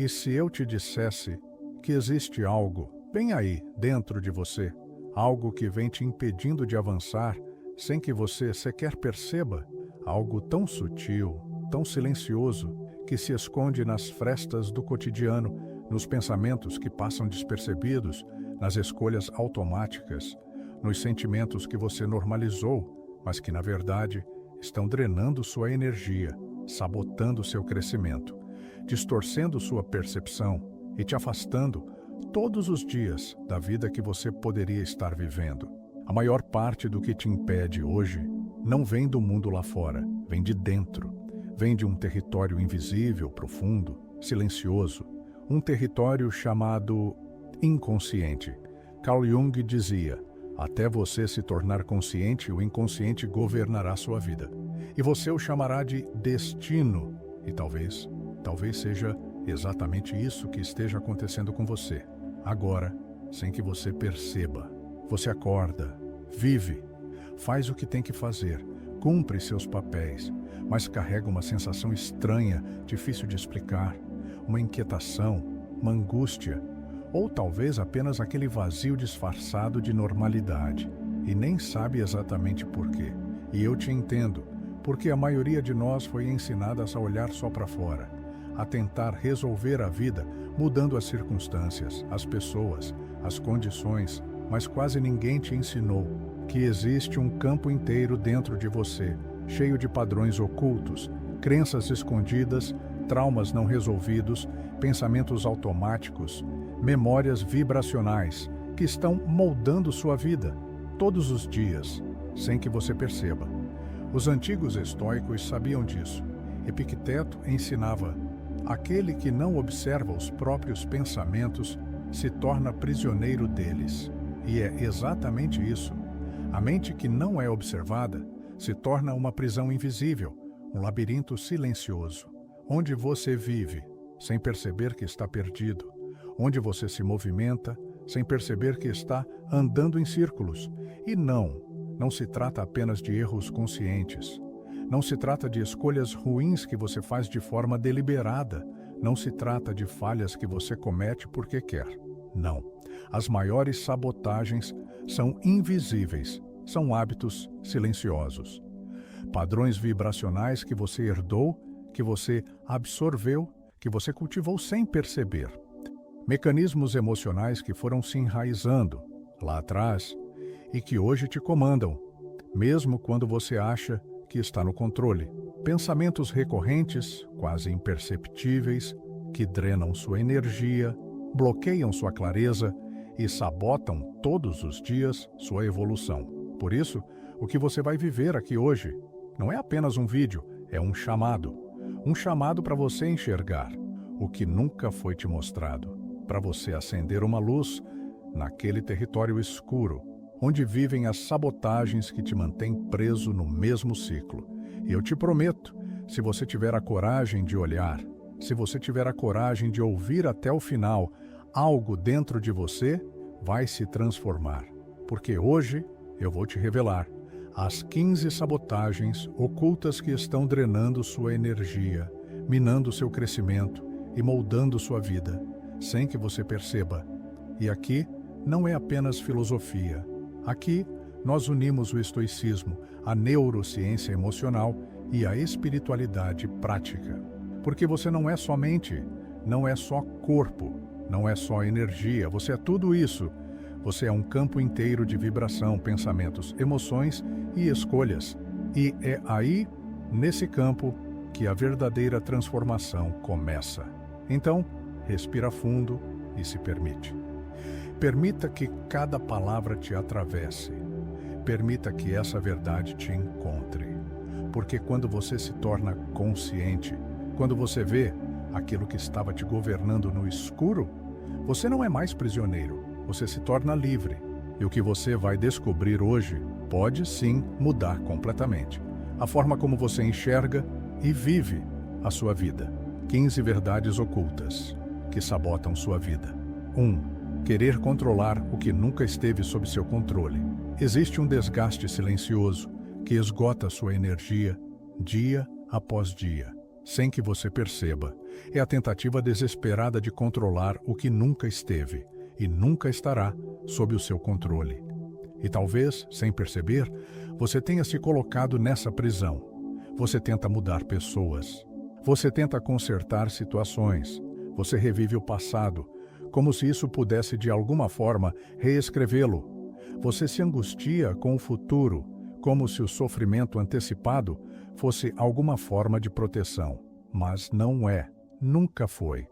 E se eu te dissesse que existe algo bem aí dentro de você, algo que vem te impedindo de avançar sem que você sequer perceba, algo tão sutil, tão silencioso, que se esconde nas frestas do cotidiano, nos pensamentos que passam despercebidos, nas escolhas automáticas, nos sentimentos que você normalizou, mas que, na verdade, estão drenando sua energia, sabotando seu crescimento, distorcendo sua percepção e te afastando todos os dias da vida que você poderia estar vivendo. A maior parte do que te impede hoje não vem do mundo lá fora, vem de dentro. Vem de um território invisível, profundo, silencioso, um território chamado inconsciente. Carl Jung dizia: até você se tornar consciente, o inconsciente governará sua vida. E você o chamará de destino. E talvez seja exatamente isso que esteja acontecendo com você. Agora, sem que você perceba. Você acorda, vive, faz o que tem que fazer, cumpre seus papéis, mas carrega uma sensação estranha, difícil de explicar, uma inquietação, uma angústia, ou talvez apenas aquele vazio disfarçado de normalidade, e nem sabe exatamente por quê. E eu te entendo, porque a maioria de nós foi ensinada a olhar só para fora, a tentar resolver a vida mudando as circunstâncias, as pessoas, as condições, mas quase ninguém te ensinou que existe um campo inteiro dentro de você, cheio de padrões ocultos, crenças escondidas, traumas não resolvidos, pensamentos automáticos, memórias vibracionais que estão moldando sua vida todos os dias, sem que você perceba. Os antigos estoicos sabiam disso. Epicteto ensinava: aquele que não observa os próprios pensamentos se torna prisioneiro deles. E é exatamente isso. A mente que não é observada se torna uma prisão invisível, um labirinto silencioso, onde você vive sem perceber que está perdido, onde você se movimenta sem perceber que está andando em círculos. E não se trata apenas de erros conscientes. Não se trata de escolhas ruins que você faz de forma deliberada. Não se trata de falhas que você comete porque quer. Não. As maiores sabotagens são invisíveis, são hábitos silenciosos. Padrões vibracionais que você herdou, que você absorveu, que você cultivou sem perceber. Mecanismos emocionais que foram se enraizando lá atrás e que hoje te comandam, mesmo quando você acha que está no controle. Pensamentos recorrentes, quase imperceptíveis, que drenam sua energia, bloqueiam sua clareza e sabotam todos os dias sua evolução. Por isso, o que você vai viver aqui hoje não é apenas um vídeo, é um chamado. Um chamado para você enxergar o que nunca foi te mostrado, para você acender uma luz naquele território escuro, onde vivem as sabotagens que te mantêm preso no mesmo ciclo. E eu te prometo, se você tiver a coragem de olhar, se você tiver a coragem de ouvir até o final, algo dentro de você vai se transformar. Porque hoje eu vou te revelar as 15 sabotagens ocultas que estão drenando sua energia, minando seu crescimento e moldando sua vida, sem que você perceba. E aqui não é apenas filosofia. Aqui nós unimos o estoicismo, a neurociência emocional e a espiritualidade prática. Porque você não é só mente, não é só corpo, não é só energia, você é tudo isso. Você é um campo inteiro de vibração, pensamentos, emoções e escolhas. E é aí, nesse campo, que a verdadeira transformação começa. Então, respira fundo e se permite. Permita que cada palavra te atravesse. Permita que essa verdade te encontre. Porque quando você se torna consciente, quando você vê aquilo que estava te governando no escuro, você não é mais prisioneiro, você se torna livre. E o que você vai descobrir hoje pode sim mudar completamente a forma como você enxerga e vive a sua vida. 15 verdades ocultas que sabotam sua vida. 1. Querer controlar o que nunca esteve sob seu controle. Existe um desgaste silencioso que esgota sua energia dia após dia. sem que você perceba. É a tentativa desesperada de controlar o que nunca esteve e nunca estará sob o seu controle. E talvez, sem perceber, você tenha se colocado nessa prisão. Você tenta mudar pessoas. Você tenta consertar situações. Você revive o passado, como se isso pudesse de alguma forma reescrevê-lo. Você se angustia com o futuro, como se o sofrimento antecipado fosse alguma forma de proteção. Mas não é, nunca foi.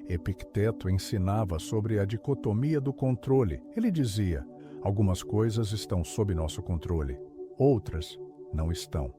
Epicteto ensinava sobre a dicotomia do controle. Ele dizia: algumas coisas estão sob nosso controle, outras não estão.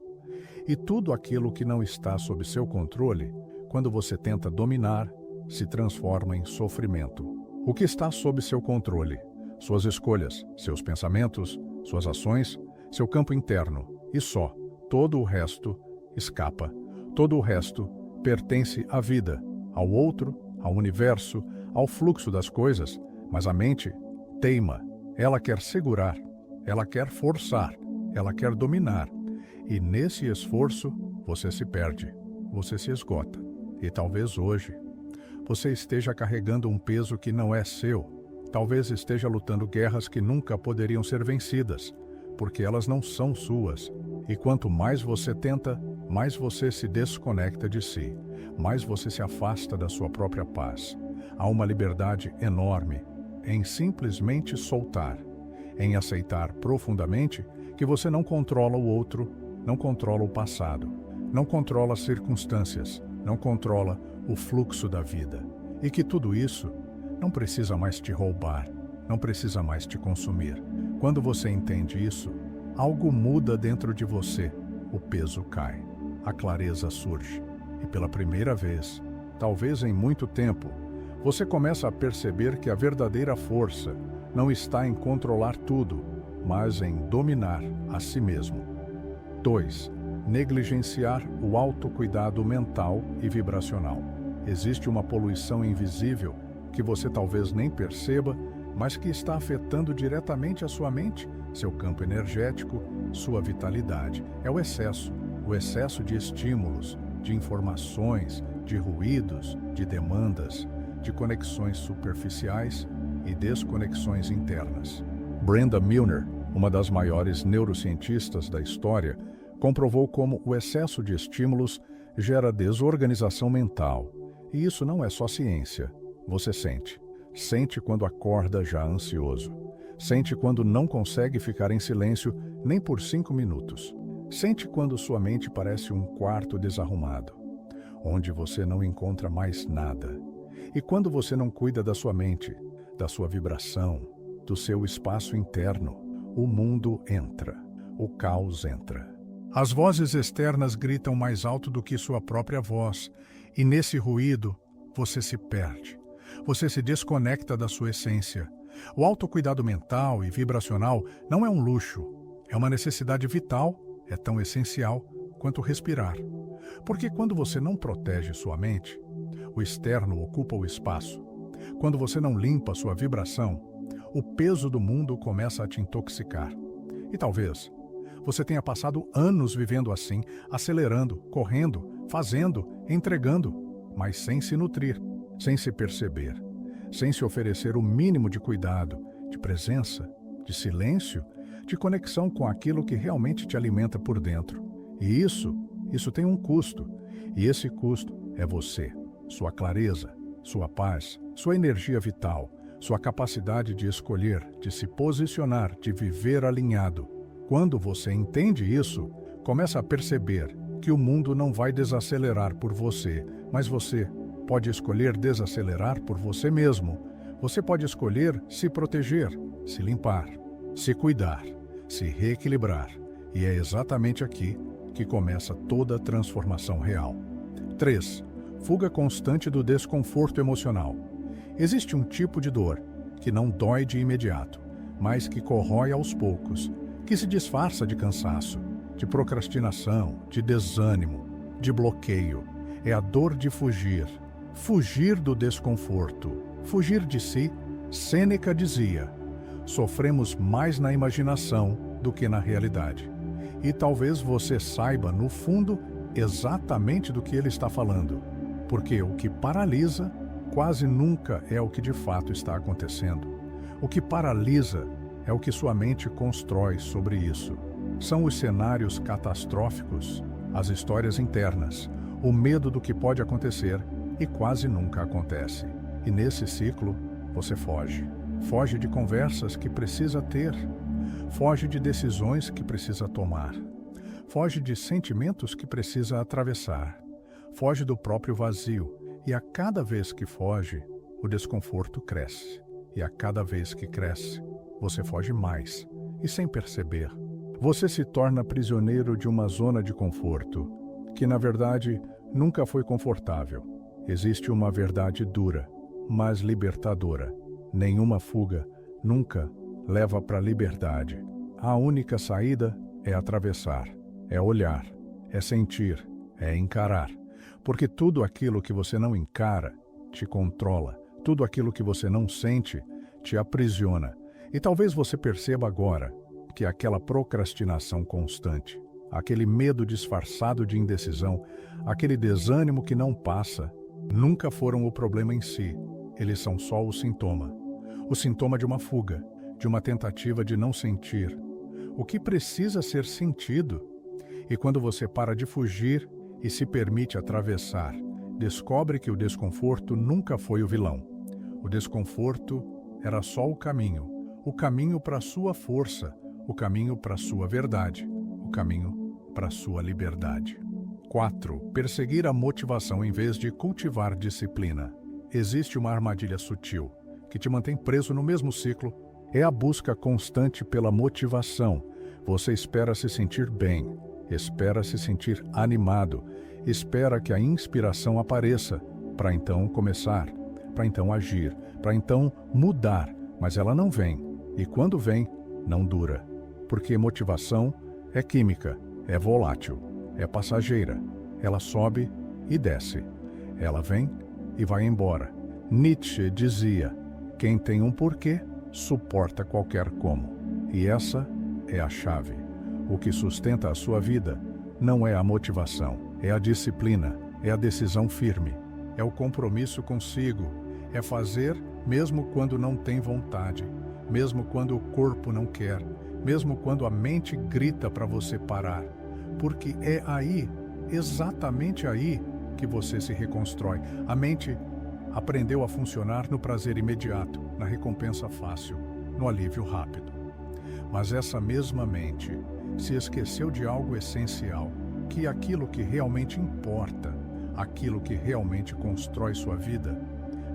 E tudo aquilo que não está sob seu controle, quando você tenta dominar, se transforma em sofrimento. O que está sob seu controle? Suas escolhas, seus pensamentos, suas ações, seu campo interno, e só. Todo o resto escapa. Todo o resto pertence à vida, ao outro, ao universo, ao fluxo das coisas, mas a mente teima. Ela quer segurar, ela quer forçar, ela quer dominar. E nesse esforço, você se perde, você se esgota. E talvez hoje, você esteja carregando um peso que não é seu. Talvez esteja lutando guerras que nunca poderiam ser vencidas, porque elas não são suas. E quanto mais você tenta, mais você se desconecta de si, mais você se afasta da sua própria paz. Há uma liberdade enorme em simplesmente soltar, em aceitar profundamente que você não controla o outro, não controla o passado, não controla as circunstâncias, não controla o fluxo da vida, e que tudo isso não precisa mais te roubar, não precisa mais te consumir. Quando você entende isso, algo muda dentro de você, o peso cai, a clareza surge, e pela primeira vez, talvez em muito tempo, você começa a perceber que a verdadeira força não está em controlar tudo, mas em dominar a si mesmo. 2. Negligenciar o autocuidado mental e vibracional. Existe uma poluição invisível que você talvez nem perceba, mas que está afetando diretamente a sua mente, seu campo energético, sua vitalidade. É o excesso de estímulos, de informações, de ruídos, de demandas, de conexões superficiais e desconexões internas. Brenda Milner, uma das maiores neurocientistas da história, comprovou como o excesso de estímulos gera desorganização mental. E isso não é só ciência. Você sente. Sente quando acorda já ansioso. Sente quando não consegue ficar em silêncio nem por 5 minutos. Sente quando sua mente parece um quarto desarrumado, onde você não encontra mais nada. E quando você não cuida da sua mente, da sua vibração, do seu espaço interno, o mundo entra, o caos entra. As vozes externas gritam mais alto do que sua própria voz, e nesse ruído você se perde. Você se desconecta da sua essência. O autocuidado mental e vibracional não é um luxo, é uma necessidade vital, é tão essencial quanto respirar. Porque quando você não protege sua mente, o externo ocupa o espaço. Quando você não limpa sua vibração, o peso do mundo começa a te intoxicar. E talvez você tenha passado anos vivendo assim, acelerando, correndo, fazendo, entregando, mas sem se nutrir, sem se perceber, sem se oferecer o mínimo de cuidado, de presença, de silêncio, de conexão com aquilo que realmente te alimenta por dentro. E isso tem um custo. E esse custo é você, sua clareza, sua paz, sua energia vital, sua capacidade de escolher, de se posicionar, de viver alinhado. Quando você entende isso, começa a perceber que o mundo não vai desacelerar por você, mas você pode escolher desacelerar por você mesmo. Você pode escolher se proteger, se limpar, se cuidar, se reequilibrar. E é exatamente aqui que começa toda a transformação real. 3. Fuga constante do desconforto emocional. Existe um tipo de dor que não dói de imediato, mas que corrói aos poucos, que se disfarça de cansaço, de procrastinação, de desânimo, de bloqueio. É a dor de fugir. Fugir do desconforto, fugir de si. Sêneca dizia: sofremos mais na imaginação do que na realidade. E talvez você saiba, no fundo, exatamente do que ele está falando, porque o que paralisa quase nunca é o que de fato está acontecendo. O que paralisa é o que sua mente constrói sobre isso. São os cenários catastróficos, as histórias internas, o medo do que pode acontecer e quase nunca acontece. E nesse ciclo, você foge. Foge de conversas que precisa ter. Foge de decisões que precisa tomar. Foge de sentimentos que precisa atravessar. Foge do próprio vazio. E a cada vez que foge, o desconforto cresce. E a cada vez que cresce, você foge mais. E sem perceber, você se torna prisioneiro de uma zona de conforto, que na verdade nunca foi confortável. Existe uma verdade dura, mas libertadora. Nenhuma fuga nunca leva para a liberdade. A única saída é atravessar, é olhar, é sentir, é encarar. Porque tudo aquilo que você não encara te controla. Tudo aquilo que você não sente te aprisiona. E talvez você perceba agora que aquela procrastinação constante, aquele medo disfarçado de indecisão, aquele desânimo que não passa, nunca foram o problema em si. Eles são só o sintoma. O sintoma de uma fuga, de uma tentativa de não sentir o que precisa ser sentido. E quando você para de fugir e se permite atravessar, descobre que o desconforto nunca foi o vilão. O desconforto era só o caminho para a sua força, o caminho para a sua verdade, o caminho para a sua liberdade. 4. Perseguir a motivação em vez de cultivar disciplina. Existe uma armadilha sutil que te mantém preso no mesmo ciclo. É a busca constante pela motivação. Você espera se sentir bem, espera se sentir animado, espera que a inspiração apareça, para então começar, para então agir, para então mudar, mas ela não vem, e quando vem, não dura. Porque motivação é química, é volátil, é passageira, ela sobe e desce, ela vem e vai embora. Nietzsche dizia: quem tem um porquê, suporta qualquer como. E essa é a chave. O que sustenta a sua vida não é a motivação, é a disciplina, é a decisão firme, é o compromisso consigo, é fazer mesmo quando não tem vontade, mesmo quando o corpo não quer, mesmo quando a mente grita para você parar. Porque é aí, exatamente aí, que você se reconstrói. A mente aprendeu a funcionar no prazer imediato, na recompensa fácil, no alívio rápido. Mas essa mesma mente se esqueceu de algo essencial, que aquilo que realmente importa, aquilo que realmente constrói sua vida,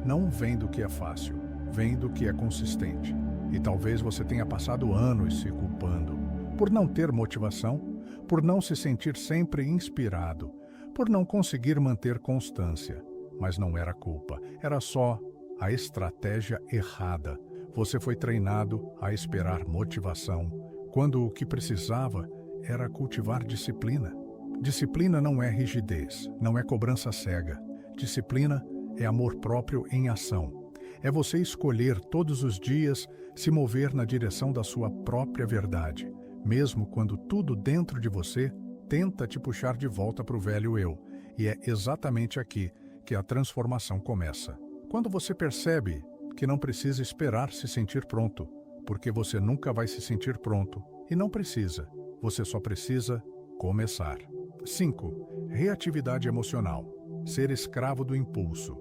não vem do que é fácil, vem do que é consistente. E talvez você tenha passado anos se culpando por não ter motivação, por não se sentir sempre inspirado, por não conseguir manter constância. Mas não era culpa, era só a estratégia errada. Você foi treinado a esperar motivação, quando o que precisava era cultivar disciplina. Disciplina não é rigidez, não é cobrança cega. Disciplina é amor próprio em ação. É você escolher todos os dias se mover na direção da sua própria verdade, mesmo quando tudo dentro de você tenta te puxar de volta para o velho eu. E é exatamente aqui que a transformação começa. Quando você percebe que não precisa esperar se sentir pronto, porque você nunca vai se sentir pronto, e não precisa, você só precisa começar. 5. Reatividade emocional. Ser escravo do impulso.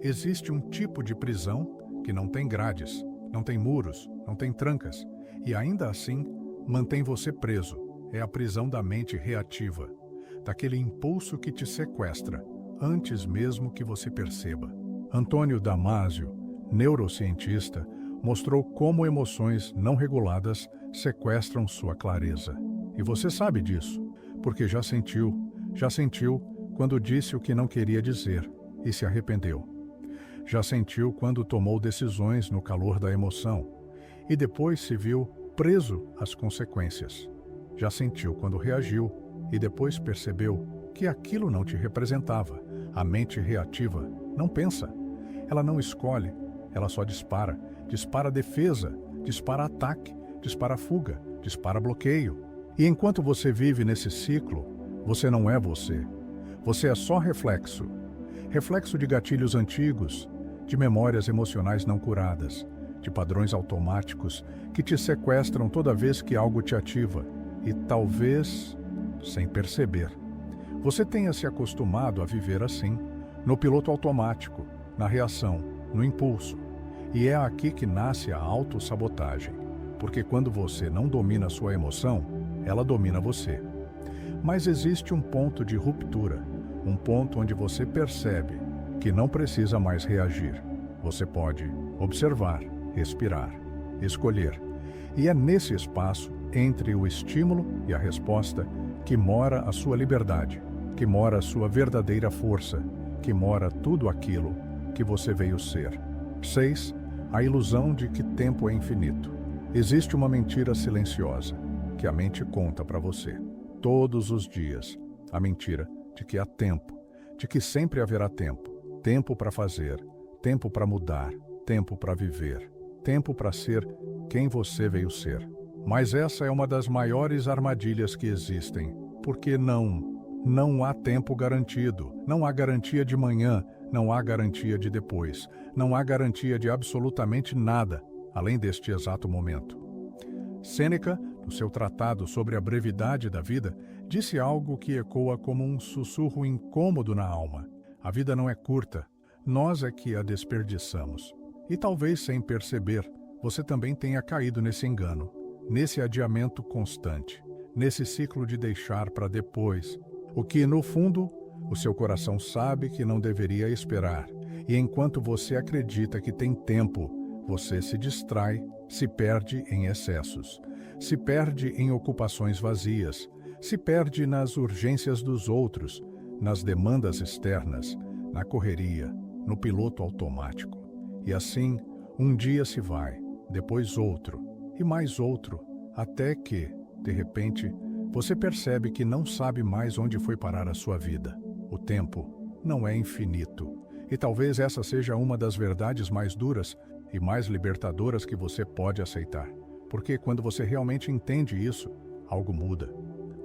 Existe um tipo de prisão que não tem grades, não tem muros, não tem trancas, e ainda assim mantém você preso. É a prisão da mente reativa, daquele impulso que te sequestra, antes mesmo que você perceba. Antônio Damasio, neurocientista, mostrou como emoções não reguladas sequestram sua clareza. E você sabe disso, porque já sentiu quando disse o que não queria dizer e se arrependeu. Já sentiu quando tomou decisões no calor da emoção e depois se viu preso às consequências. Já sentiu quando reagiu e depois percebeu que aquilo não te representava. A mente reativa não pensa, ela não escolhe, ela só dispara. Dispara defesa, dispara ataque, dispara fuga, dispara bloqueio. E enquanto você vive nesse ciclo, você não é você. Você é só reflexo. Reflexo de gatilhos antigos, de memórias emocionais não curadas, de padrões automáticos que te sequestram toda vez que algo te ativa e talvez sem perceber. Você tenha se acostumado a viver assim, no piloto automático, na reação, no impulso. E é aqui que nasce a autossabotagem, porque quando você não domina sua emoção, ela domina você. Mas existe um ponto de ruptura, um ponto onde você percebe que não precisa mais reagir. Você pode observar, respirar, escolher. E é nesse espaço, entre o estímulo e a resposta, que mora a sua liberdade, que mora a sua verdadeira força, que mora tudo aquilo que você veio ser. 6. A ilusão de que tempo é infinito. Existe uma mentira silenciosa que a mente conta para você, todos os dias. A mentira de que há tempo, de que sempre haverá tempo. Tempo para fazer, tempo para mudar, tempo para viver, tempo para ser quem você veio ser. Mas essa é uma das maiores armadilhas que existem, porque não há tempo garantido, não há garantia de manhã, não há garantia de depois, não há garantia de absolutamente nada, além deste exato momento. Sêneca, no seu tratado sobre a brevidade da vida, disse algo que ecoa como um sussurro incômodo na alma. A vida não é curta, nós é que a desperdiçamos. E talvez sem perceber, você também tenha caído nesse engano, nesse adiamento constante, nesse ciclo de deixar para depois, o que, no fundo, o seu coração sabe que não deveria esperar. E enquanto você acredita que tem tempo, você se distrai, se perde em excessos, se perde em ocupações vazias, se perde nas urgências dos outros, nas demandas externas, na correria, no piloto automático. E assim, um dia se vai, depois outro, e mais outro, até que, de repente, você percebe que não sabe mais onde foi parar a sua vida. O tempo não é infinito. E talvez essa seja uma das verdades mais duras e mais libertadoras que você pode aceitar. Porque quando você realmente entende isso, algo muda.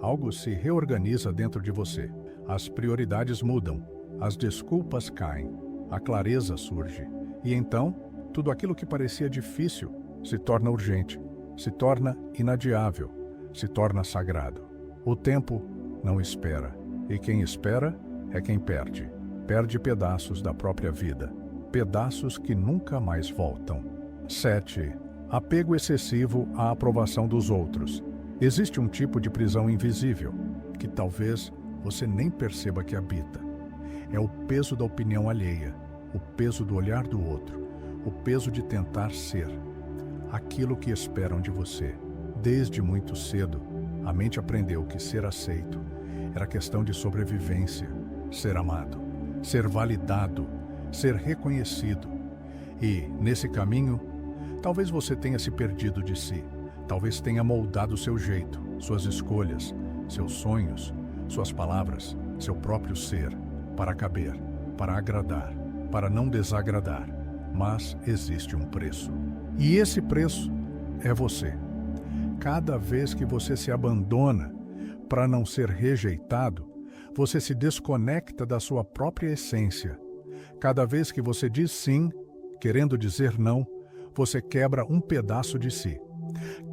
Algo se reorganiza dentro de você. As prioridades mudam, as desculpas caem, a clareza surge. E então, tudo aquilo que parecia difícil se torna urgente, se torna inadiável, se torna sagrado. O tempo não espera. E quem espera é quem perde. Perde pedaços da própria vida. Pedaços que nunca mais voltam. 7. Apego excessivo à aprovação dos outros. Existe um tipo de prisão invisível, que talvez você nem perceba que habita. É o peso da opinião alheia, o peso do olhar do outro, o peso de tentar ser aquilo que esperam de você. Desde muito cedo, a mente aprendeu que ser aceito era questão de sobrevivência, ser amado, ser validado, ser reconhecido. E, nesse caminho, talvez você tenha se perdido de si. Talvez tenha moldado seu jeito, suas escolhas, seus sonhos, suas palavras, seu próprio ser, para caber, para agradar, para não desagradar. Mas existe um preço. E esse preço é você. Cada vez que você se abandona para não ser rejeitado, você se desconecta da sua própria essência. Cada vez que você diz sim, querendo dizer não, você quebra um pedaço de si.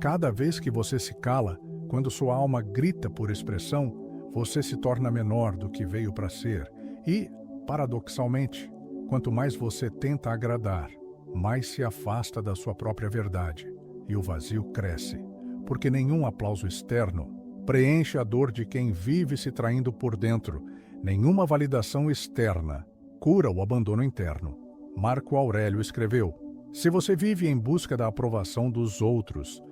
Cada vez que você se cala, quando sua alma grita por expressão, você se torna menor do que veio para ser. E, paradoxalmente, quanto mais você tenta agradar, mais se afasta da sua própria verdade. E o vazio cresce, porque nenhum aplauso externo preenche a dor de quem vive se traindo por dentro. Nenhuma validação externa cura o abandono interno. Marco Aurélio escreveu: se você vive em busca da aprovação dos outros,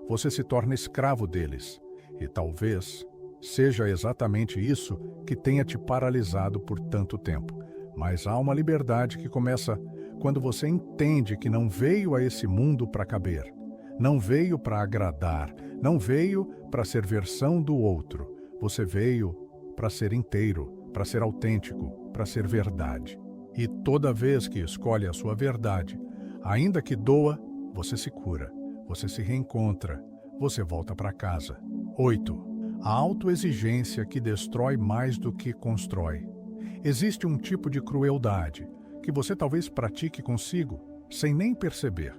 você se torna escravo deles. E talvez seja exatamente isso que tenha te paralisado por tanto tempo. Mas há uma liberdade que começa quando você entende que não veio a esse mundo para caber. Não veio para agradar, não veio para ser versão do outro. Você veio para ser inteiro, para ser autêntico, para ser verdade. E toda vez que escolhe a sua verdade, ainda que doa, você se cura, você se reencontra, você volta para casa. 8. A autoexigência que destrói mais do que constrói. Existe um tipo de crueldade que você talvez pratique consigo, sem nem perceber.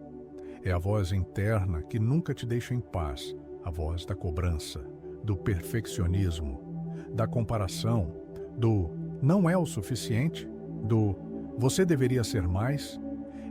É a voz interna que nunca te deixa em paz, a voz da cobrança, do perfeccionismo, da comparação, do não é o suficiente, do você deveria ser mais.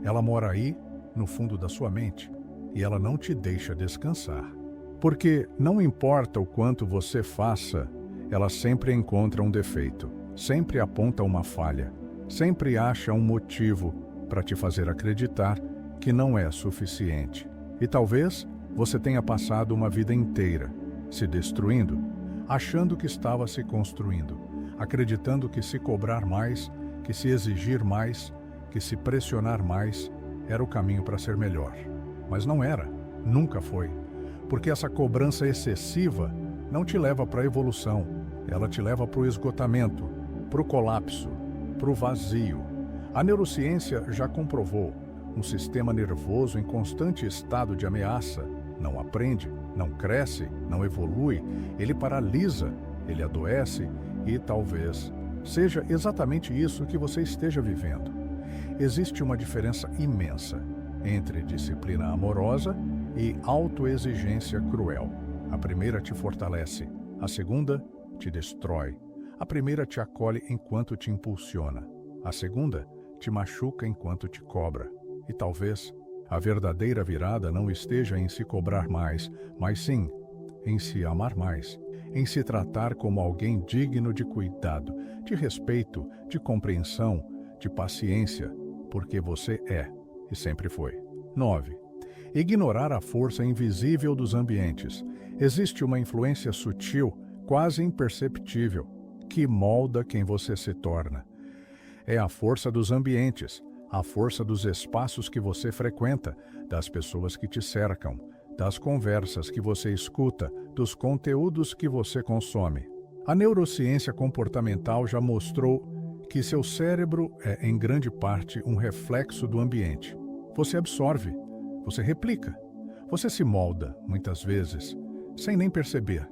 Ela mora aí, no fundo da sua mente, e ela não te deixa descansar. Porque não importa o quanto você faça, ela sempre encontra um defeito, sempre aponta uma falha, sempre acha um motivo para te fazer acreditar que não é suficiente. E talvez você tenha passado uma vida inteira se destruindo, achando que estava se construindo, acreditando que se cobrar mais, que se exigir mais, que se pressionar mais, era o caminho para ser melhor. Mas não era, nunca foi. Porque essa cobrança excessiva não te leva para a evolução, ela te leva para o esgotamento, para o colapso, para o vazio. A neurociência já comprovou, um sistema nervoso em constante estado de ameaça não aprende, não cresce, não evolui, ele paralisa, ele adoece e talvez seja exatamente isso que você esteja vivendo. Existe uma diferença imensa entre disciplina amorosa e autoexigência cruel. A primeira te fortalece, a segunda te destrói. A primeira te acolhe enquanto te impulsiona. A segunda te machuca enquanto te cobra. E talvez a verdadeira virada não esteja em se cobrar mais, mas sim em se amar mais, em se tratar como alguém digno de cuidado, de respeito, de compreensão, de paciência, porque você é e sempre foi. 9. Ignorar a força invisível dos ambientes. Existe uma influência sutil, quase imperceptível, que molda quem você se torna. É a força dos ambientes, a força dos espaços que você frequenta, das pessoas que te cercam, das conversas que você escuta, dos conteúdos que você consome. A neurociência comportamental já mostrou que seu cérebro é, em grande parte, um reflexo do ambiente. Você absorve, você replica, você se molda, muitas vezes, sem nem perceber.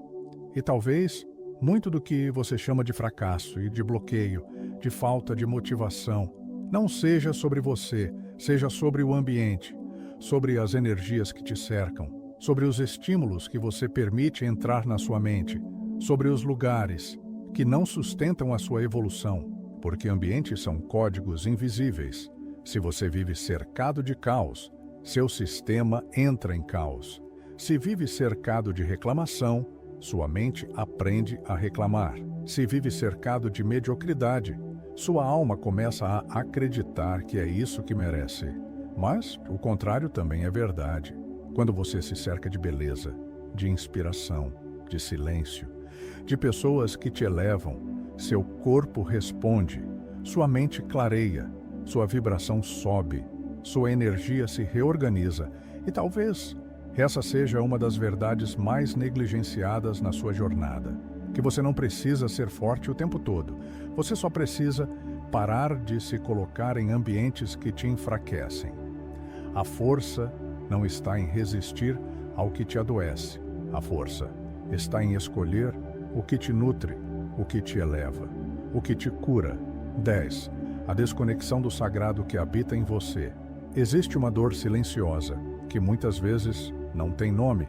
E talvez muito do que você chama de fracasso e de bloqueio, de falta de motivação, não seja sobre você, seja sobre o ambiente, sobre as energias que te cercam, sobre os estímulos que você permite entrar na sua mente, sobre os lugares que não sustentam a sua evolução, porque ambientes são códigos invisíveis. Se você vive cercado de caos, seu sistema entra em caos. Se vive cercado de reclamação, sua mente aprende a reclamar. Se vive cercado de mediocridade, sua alma começa a acreditar que é isso que merece. Mas o contrário também é verdade. Quando você se cerca de beleza, de inspiração, de silêncio, de pessoas que te elevam, seu corpo responde, sua mente clareia, sua vibração sobe, sua energia se reorganiza e talvez essa seja uma das verdades mais negligenciadas na sua jornada. Que você não precisa ser forte o tempo todo. Você só precisa parar de se colocar em ambientes que te enfraquecem. A força não está em resistir ao que te adoece. A força está em escolher o que te nutre, o que te eleva, o que te cura. 10. A desconexão do sagrado que habita em você. Existe uma dor silenciosa, que muitas vezes não tem nome.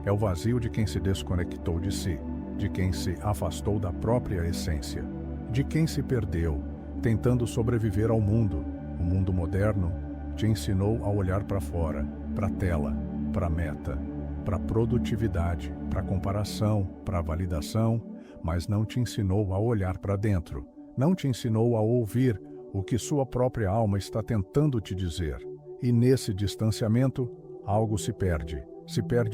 É o vazio de quem se desconectou de si, de quem se afastou da própria essência, de quem se perdeu, tentando sobreviver ao mundo. O mundo moderno te ensinou a olhar para fora, para a tela, para a meta, para a produtividade, para a comparação, para a validação, mas não te ensinou a olhar para dentro, não te ensinou a ouvir o que sua própria alma está tentando te dizer. E nesse distanciamento, algo se perde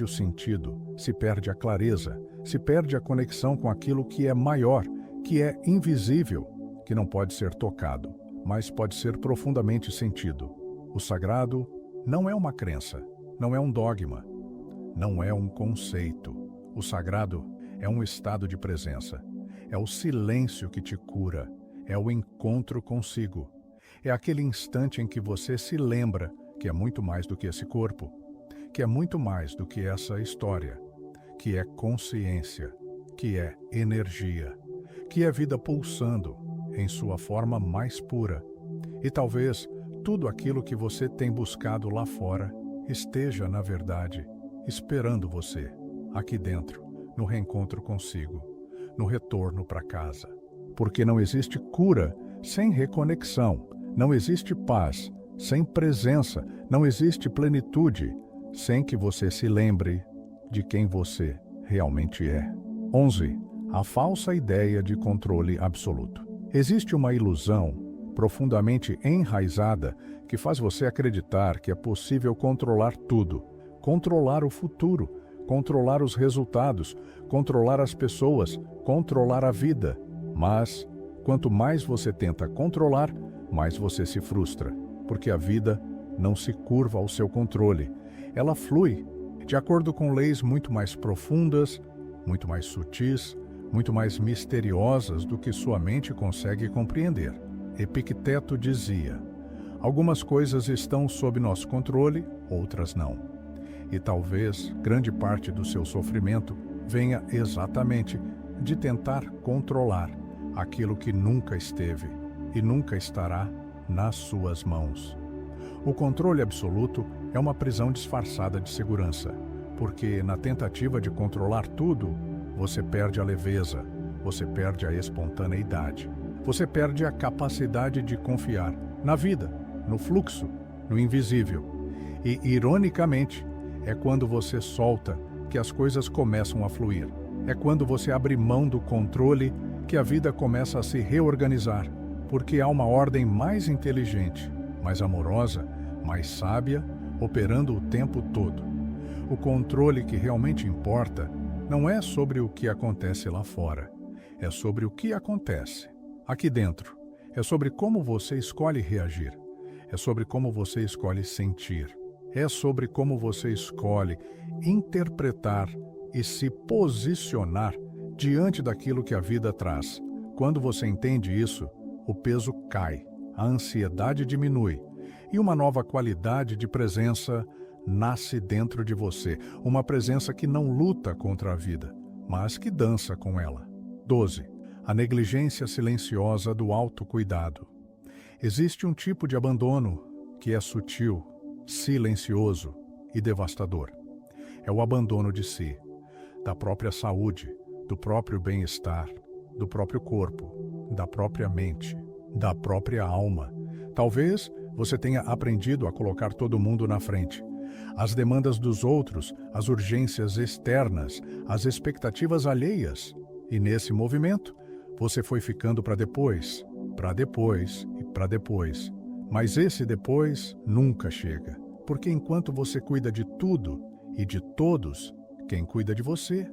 o sentido, se perde a clareza, se perde a conexão com aquilo que é maior, que é invisível, que não pode ser tocado, mas pode ser profundamente sentido. O sagrado não é uma crença, não é um dogma, não é um conceito. O sagrado é um estado de presença, é o silêncio que te cura, é o encontro consigo. É aquele instante em que você se lembra que é muito mais do que esse corpo, que é muito mais do que essa história, que é consciência, que é energia, que é vida pulsando, em sua forma mais pura. E talvez tudo aquilo que você tem buscado lá fora esteja, na verdade, esperando você, aqui dentro, no reencontro consigo, no retorno para casa. Porque não existe cura sem reconexão, não existe paz sem presença, não existe plenitude sem que você se lembre de quem você realmente é. 11. A falsa ideia de controle absoluto. Existe uma ilusão profundamente enraizada que faz você acreditar que é possível controlar tudo, controlar o futuro, controlar os resultados, controlar as pessoas, controlar a vida. Mas, quanto mais você tenta controlar, mais você se frustra, porque a vida não se curva ao seu controle. Ela flui de acordo com leis muito mais profundas, muito mais sutis, muito mais misteriosas do que sua mente consegue compreender. Epicteto dizia: algumas coisas estão sob nosso controle, outras não. E talvez grande parte do seu sofrimento venha exatamente de tentar controlar aquilo que nunca esteve e nunca estará nas suas mãos. O controle absoluto é uma prisão disfarçada de segurança, porque na tentativa de controlar tudo, você perde a leveza, você perde a espontaneidade, você perde a capacidade de confiar na vida, no fluxo, no invisível. E, ironicamente, é quando você solta que as coisas começam a fluir. É quando você abre mão do controle que a vida começa a se reorganizar, porque há uma ordem mais inteligente, mais amorosa, mais sábia, operando o tempo todo. O controle que realmente importa não é sobre o que acontece lá fora, é sobre o que acontece aqui dentro. É sobre como você escolhe reagir, é sobre como você escolhe sentir, é sobre como você escolhe interpretar e se posicionar diante daquilo que a vida traz. Quando você entende isso, o peso cai, a ansiedade diminui e uma nova qualidade de presença nasce dentro de você, uma presença que não luta contra a vida, mas que dança com ela. 12. A negligência silenciosa do autocuidado. Existe um tipo de abandono que é sutil, silencioso e devastador. É o abandono de si, da própria saúde, do próprio bem-estar, do próprio corpo, da própria mente, da própria alma. Talvez você tenha aprendido a colocar todo mundo na frente. As demandas dos outros, as urgências externas, as expectativas alheias. E nesse movimento, você foi ficando para depois e para depois. Mas esse depois nunca chega, porque enquanto você cuida de tudo e de todos, quem cuida de você?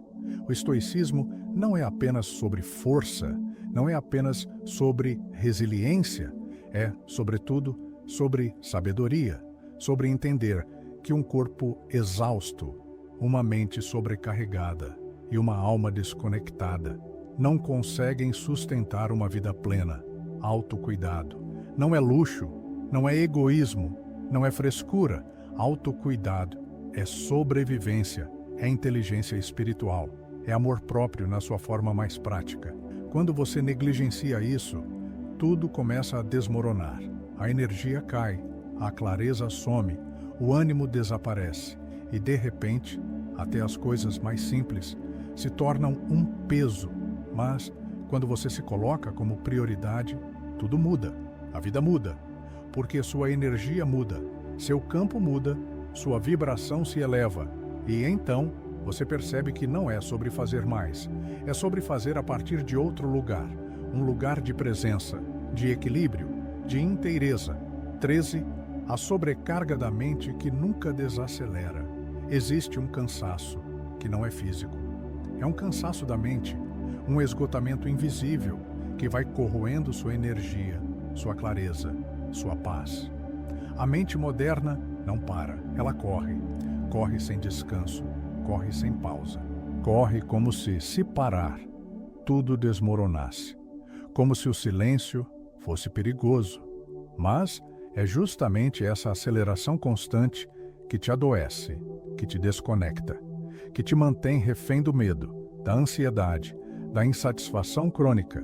O estoicismo não é apenas sobre força, não é apenas sobre resiliência, é, sobretudo, sobre sabedoria, sobre entender que um corpo exausto, uma mente sobrecarregada e uma alma desconectada não conseguem sustentar uma vida plena. Autocuidado não é luxo, não é egoísmo, não é frescura. Autocuidado é sobrevivência, é inteligência espiritual, é amor próprio na sua forma mais prática. Quando você negligencia isso, tudo começa a desmoronar. A energia cai, a clareza some, o ânimo desaparece e, de repente, até as coisas mais simples se tornam um peso. Mas, quando você se coloca como prioridade, tudo muda, a vida muda, porque sua energia muda, seu campo muda, sua vibração se eleva e então você percebe que não é sobre fazer mais, é sobre fazer a partir de outro lugar, um lugar de presença, de equilíbrio, de inteireza. 13. A sobrecarga da mente que nunca desacelera. Existe um cansaço que não é físico. É um cansaço da mente, um esgotamento invisível que vai corroendo sua energia, sua clareza, sua paz. A mente moderna não para, ela corre. Corre sem descanso, corre sem pausa. Corre como se parar, tudo desmoronasse. Como se o silêncio fosse perigoso. Mas é justamente essa aceleração constante que te adoece, que te desconecta, que te mantém refém do medo, da ansiedade, da insatisfação crônica.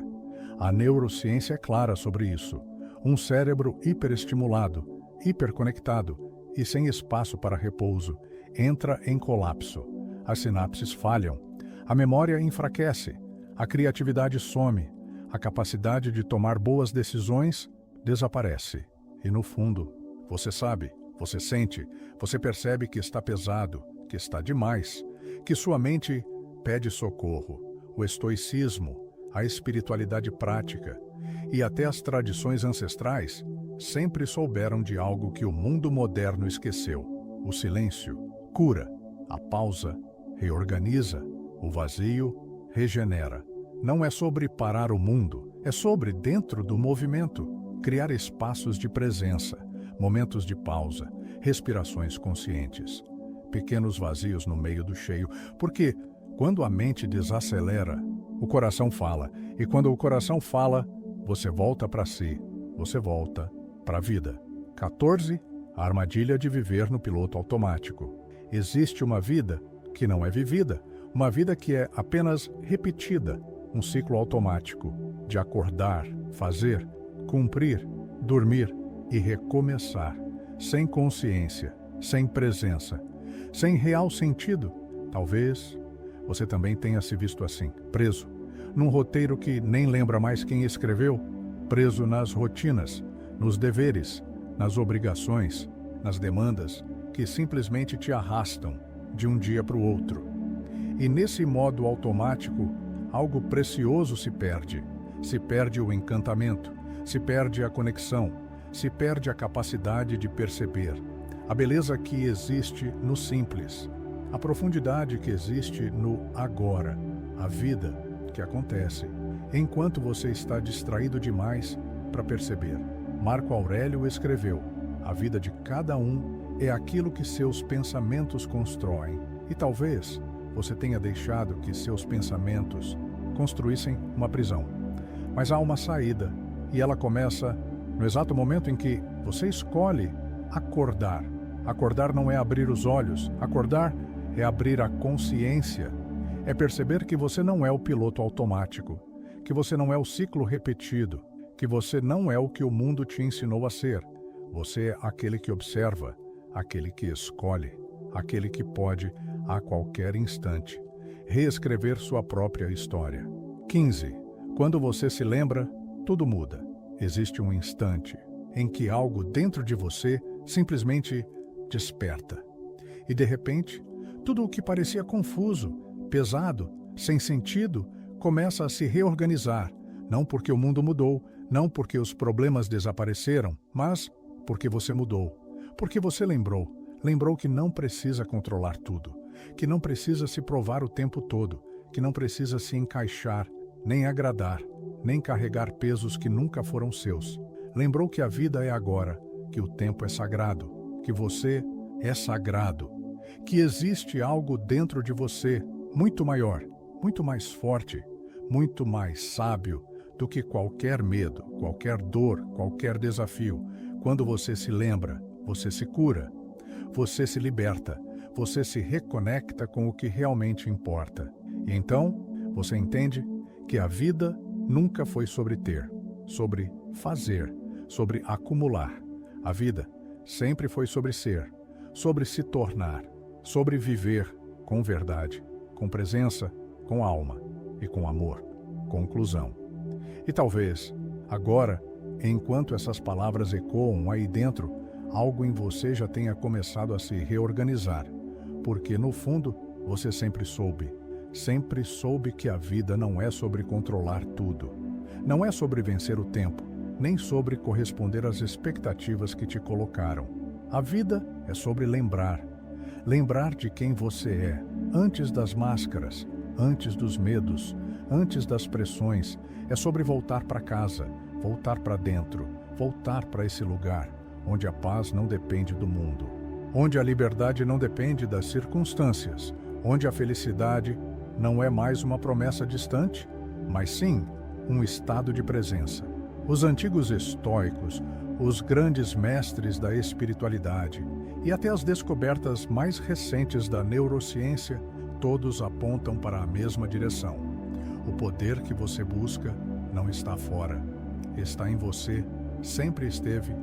A neurociência é clara sobre isso. Um cérebro hiperestimulado, hiperconectado e sem espaço para repouso entra em colapso. As sinapses falham, a memória enfraquece, a criatividade some, a capacidade de tomar boas decisões desaparece. E no fundo, você sabe, você sente, você percebe que está pesado, que está demais, que sua mente pede socorro. O estoicismo, a espiritualidade prática e até as tradições ancestrais sempre souberam de algo que o mundo moderno esqueceu. O silêncio cura, a pausa reorganiza, o vazio regenera. Não é sobre parar o mundo, é sobre, dentro do movimento, criar espaços de presença, momentos de pausa, respirações conscientes, pequenos vazios no meio do cheio, porque quando a mente desacelera, o coração fala, e quando o coração fala, você volta para si, você volta para a vida. 14. A armadilha de viver no piloto automático. Existe uma vida que não é vivida, uma vida que é apenas repetida, um ciclo automático de acordar, fazer, cumprir, dormir e recomeçar, sem consciência, sem presença, sem real sentido. Talvez você também tenha se visto assim, preso, num roteiro que nem lembra mais quem escreveu, preso nas rotinas, nos deveres, nas obrigações, nas demandas que simplesmente te arrastam de um dia para o outro. E nesse modo automático, algo precioso se perde. Se perde o encantamento, se perde a conexão, se perde a capacidade de perceber a beleza que existe no simples, a profundidade que existe no agora, a vida que acontece, enquanto você está distraído demais para perceber. Marco Aurélio escreveu: a vida de cada um é aquilo que seus pensamentos constroem. E talvez você tenha deixado que seus pensamentos construíssem uma prisão. Mas há uma saída, e ela começa no exato momento em que você escolhe acordar. Acordar não é abrir os olhos, acordar é abrir a consciência, é perceber que você não é o piloto automático, que você não é o ciclo repetido, que você não é o que o mundo te ensinou a ser. Você é aquele que observa, aquele que escolhe, aquele que pode, a qualquer instante, reescrever sua própria história. 15. Quando você se lembra, tudo muda. Existe um instante em que algo dentro de você simplesmente desperta. E de repente, tudo o que parecia confuso, pesado, sem sentido, começa a se reorganizar, não porque o mundo mudou, não porque os problemas desapareceram, mas porque você mudou, porque você lembrou que não precisa controlar tudo, que não precisa se provar o tempo todo, que não precisa se encaixar, nem agradar, nem carregar pesos que nunca foram seus. Lembrou que a vida é agora, que o tempo é sagrado, que você é sagrado, que existe algo dentro de você muito maior, muito mais forte, muito mais sábio do que qualquer medo, qualquer dor, qualquer desafio. Quando você se lembra, você se cura, você se liberta, você se reconecta com o que realmente importa. E então, você entende que a vida nunca foi sobre ter, sobre fazer, sobre acumular. A vida sempre foi sobre ser, sobre se tornar, sobre viver com verdade, com presença, com alma e com amor. Conclusão. E talvez, agora, enquanto essas palavras ecoam aí dentro, algo em você já tenha começado a se reorganizar, porque no fundo você sempre soube que a vida não é sobre controlar tudo, não é sobre vencer o tempo, nem sobre corresponder às expectativas que te colocaram. A vida é sobre lembrar de quem você é, antes das máscaras, antes dos medos, antes das pressões. É sobre voltar para casa, voltar para dentro, voltar para esse lugar onde a paz não depende do mundo, onde a liberdade não depende das circunstâncias, onde a felicidade não é mais uma promessa distante, mas sim um estado de presença. Os antigos estoicos, os grandes mestres da espiritualidade e até as descobertas mais recentes da neurociência, todos apontam para a mesma direção. O poder que você busca não está fora. Está em você, sempre esteve,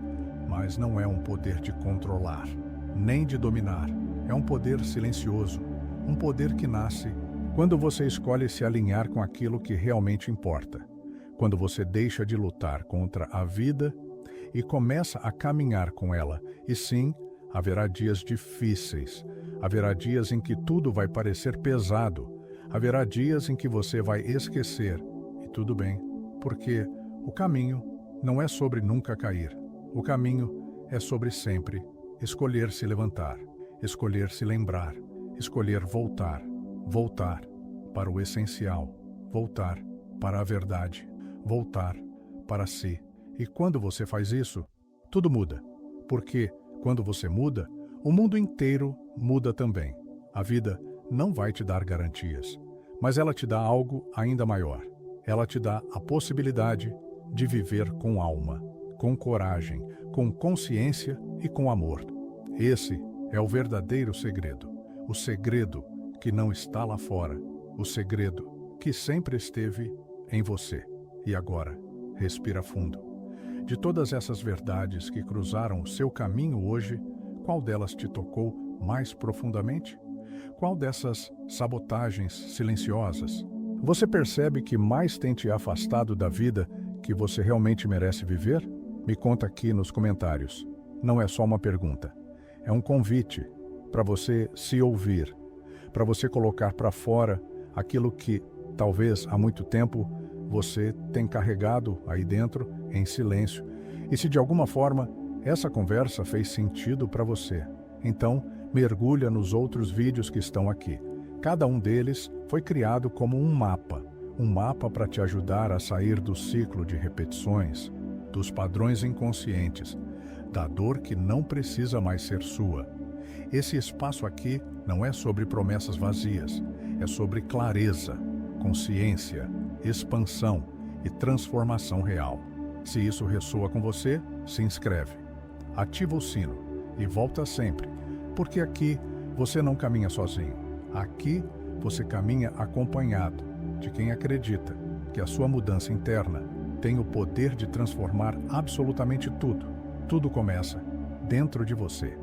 mas não é um poder de controlar, nem de dominar. É um poder silencioso, um poder que nasce quando você escolhe se alinhar com aquilo que realmente importa. Quando você deixa de lutar contra a vida e começa a caminhar com ela. E sim, haverá dias difíceis. Haverá dias em que tudo vai parecer pesado. Haverá dias em que você vai esquecer. E tudo bem, porque o caminho não é sobre nunca cair. O caminho é sobre sempre escolher se levantar, escolher se lembrar, escolher voltar, voltar para o essencial, voltar para a verdade, voltar para si. E quando você faz isso, tudo muda. Porque quando você muda, o mundo inteiro muda também. A vida não vai te dar garantias, mas ela te dá algo ainda maior. Ela te dá a possibilidade de viver com alma, com coragem, com consciência e com amor. Esse é o verdadeiro segredo. O segredo que não está lá fora. O segredo que sempre esteve em você. E agora, respira fundo. De todas essas verdades que cruzaram o seu caminho hoje, qual delas te tocou mais profundamente? Qual dessas sabotagens silenciosas você percebe que mais tem te afastado da vida que você realmente merece viver? Me conta aqui nos comentários. Não é só uma pergunta, é um convite para você se ouvir, para você colocar para fora aquilo que talvez há muito tempo você tem carregado aí dentro em silêncio. E se de alguma forma essa conversa fez sentido para você, então mergulha nos outros vídeos que estão aqui. Cada um deles foi criado como um mapa para te ajudar a sair do ciclo de repetições, dos padrões inconscientes, da dor que não precisa mais ser sua. Esse espaço aqui não é sobre promessas vazias, é sobre clareza, consciência, expansão e transformação real. Se isso ressoa com você, se inscreve, ativa o sino e volta sempre, porque aqui você não caminha sozinho. Aqui você caminha acompanhado de quem acredita que a sua mudança interna tem o poder de transformar absolutamente tudo. Tudo começa dentro de você.